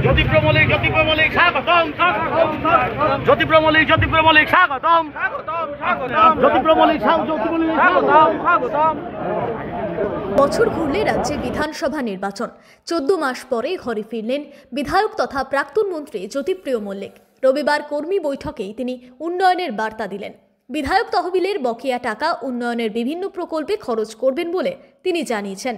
জ্যোতিপ্রমলিক স্বাগতম, জ্যোতিপ্রমলিক স্বাগতম, জ্যোতিপ্রমলিক স্বাগতম। বছর ঘুরলে রাজ্যে বিধানসভা নির্বাচন, 14 মাস পরে ঘরে ফিরলেন বিধায়ক তথা প্রাক্তন মন্ত্রী জ্যোতিপ্রিয় মল্লিক। রবিবার কর্মী বৈঠকেই তিনি উন্নয়নের বার্তা দিলেন। বিধায়ক তহবিলের বকেয়া টাকা উন্নয়নের বিভিন্ন প্রকল্পে খরচ করবেন বলে তিনি জানিয়েছেন।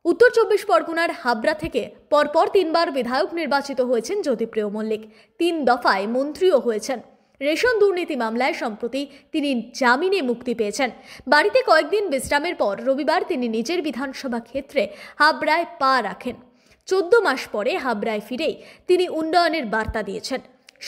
উত্তর 24 পরগনার হাবড়া থেকে পরপর 3 বার বিধায়ক নির্বাচিত হয়েছেন জ্যোতিপ্রিয় মল্লিক। 3 দফায় মন্ত্রীও হয়েছেন। রেশন দুর্নীতি মামলায় সম্প্রতি তিনি জামিনে মুক্তি পেয়েছেন। বাড়িতে কয়েকদিন বিশ্রামের পর রবিবার তিনি নিজের বিধানসভা ক্ষেত্রে হাবড়ায় পা রাখেন। 14 মাস পরে হাবড়ায় ফিরেই তিনি উন্নয়নের বার্তা দিয়েছেন।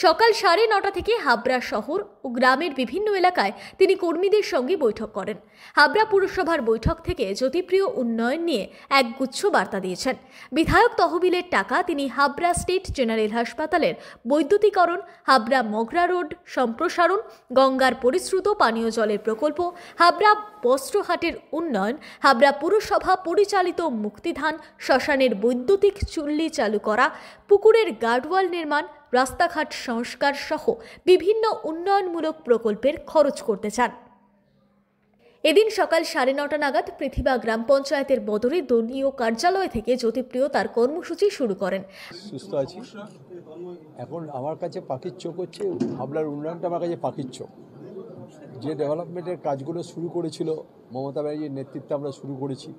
সকাল 9:30 থেকে হাবড়া শহর ও গ্রামের বিভিন্ন এলাকায় তিনি কর্মীদের সঙ্গে বৈঠক করেন। হাবড়া পুরসভার বৈঠক থেকে জ্যোতিপ্রিয় উন্নয়ন নিয়ে একগুচ্ছ বার্তা দিয়েছেন। বিধায়ক তহবিলের টাকা তিনি হাবড়া স্টেট জেনারেল হাসপাতালের বৈদ্যুতিকরণ, হাবড়া মগরা রোড সম্প্রসারণ, গঙ্গার পরিশ্রুত পানীয় জলের প্রকল্প, হাবড়া বস্ত্রহাটের উন্নয়ন, হাবড়া পুরসভা পরিচালিত মুক্তিধান শ্মশানের বৈদ্যুতিক চুল্লি চালু করা, পুকুরের গার্ডওয়াল নির্মাণ, রাস্তাঘাট সংস্কার সহ বিভিন্ন উন্নয়নমূলক প্রকল্পের খরচ করতে চান। এদিন সকাল 9:30 নাগাদ পৃথিবী গ্রাম পঞ্চায়েতের বদরে দলীয় কার্যালয় থেকে জ্যোতিপ্রিয় তার কর্মসূচি শুরু করেন। সুস্থ আছি, এখন আমার কাছে পাখির চোখ হচ্ছে হাবড়ার উন্নয়নটা আমার কাছে পাখির চোখ। যে ডেভেলপমেন্টের কাজগুলো শুরু করেছিল মমতা ব্যানার্জির নেতৃত্বে আমরা শুরু করেছি,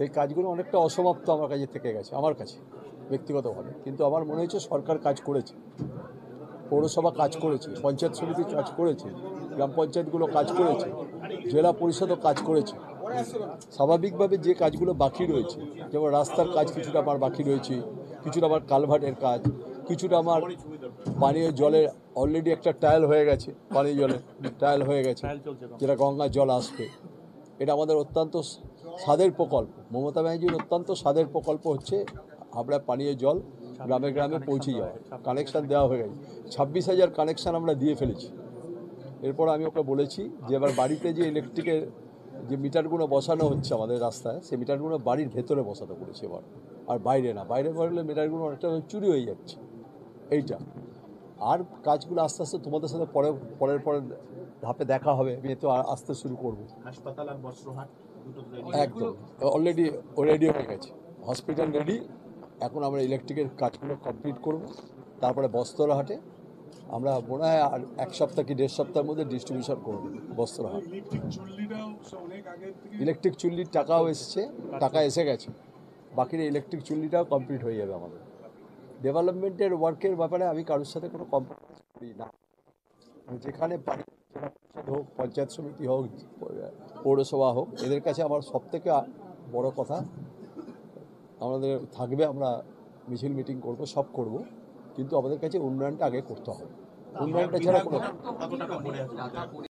এই কাজগুলো অনেকটা অসমাপ্ত আমার কাছে থেকে গেছে, আমার কাছে ব্যক্তিগতভাবে। কিন্তু আমার মনে হচ্ছে সরকার কাজ করেছে, পৌরসভা কাজ করেছে, পঞ্চায়েত সমিতি কাজ করেছে, গ্রাম পঞ্চায়েতগুলো কাজ করেছে, জেলা পরিষদও কাজ করেছে। স্বাভাবিকভাবে যে কাজগুলো বাকি রয়েছে, যেমন রাস্তার কাজ কিছুটা আমার বাকি রয়েছে, কিছুটা আমার কালভার্টের কাজ, কিছুটা আমার পানীয় জলের অলরেডি একটা ট্রায়াল হয়ে গেছে, পানীয় জলের ট্রায়াল হয়ে গেছে, যেটা গঙ্গার জল আসবে। এটা আমাদের অত্যন্ত স্বাদের প্রকল্প, মমতা ব্যানার্জির অত্যন্ত স্বাদের প্রকল্প হচ্ছে হাবড়া পানীয় জল গ্রামে গ্রামে পৌঁছে যাওয়া। কানেকশান দেওয়া হয়ে গেছে, 26,000 কানেকশান আমরা দিয়ে ফেলেছি। এরপর আমি ওকে বলেছি যে এবার বাড়িতে যে ইলেকট্রিকের যে মিটারগুলো বসানো হচ্ছে আমাদের রাস্তায়, সেই মিটারগুলো বাড়ির ভেতরে বসাতে বলেছি এবার, আর বাইরে না। বাইরে বসলে মিটারগুলো অনেকটা চুরি হয়ে যাচ্ছে এইটা। আর কাজগুলো আস্তে আস্তে তোমাদের সাথে পরের ধাপে দেখা হবে। আমি তো আসতে শুরু করবো। হাসপাতাল আর বস্ত্রহাট একদম রেডি হয়ে গেছে, হসপিটাল রেডি। এখন আমরা ইলেকট্রিকের কাজগুলো কমপ্লিট করব, তারপরে বস্ত্রহাটে আমরা মনে হয় আর 1 সপ্তাহ কি 1.5 সপ্তাহের মধ্যে ডিস্ট্রিবিউশন করব। বস্ত্রহাট ইলেকট্রিক চুল্লির টাকাও এসছে, টাকা এসে গেছে, বাকির ইলেকট্রিক চুল্লিটাও কমপ্লিট হয়ে যাবে আমাদের। ডেভেলপমেন্টের ওয়ার্কের ব্যাপারে আমি কারোর সাথে কোনো কম্প্রোমাইজ করি না। যেখানে পারি হোক, পঞ্চায়েত সমিতি হোক, পৌরসভা হোক, এদের কাছে আমার সবথেকে বড় কথা আমাদের থাকবে, আমরা মিছিল মিটিং করব, সব করব, কিন্তু আমাদের কাছে উন্নয়নটা আগে করতে হবে। উন্নয়নটা ছাড়া কোনো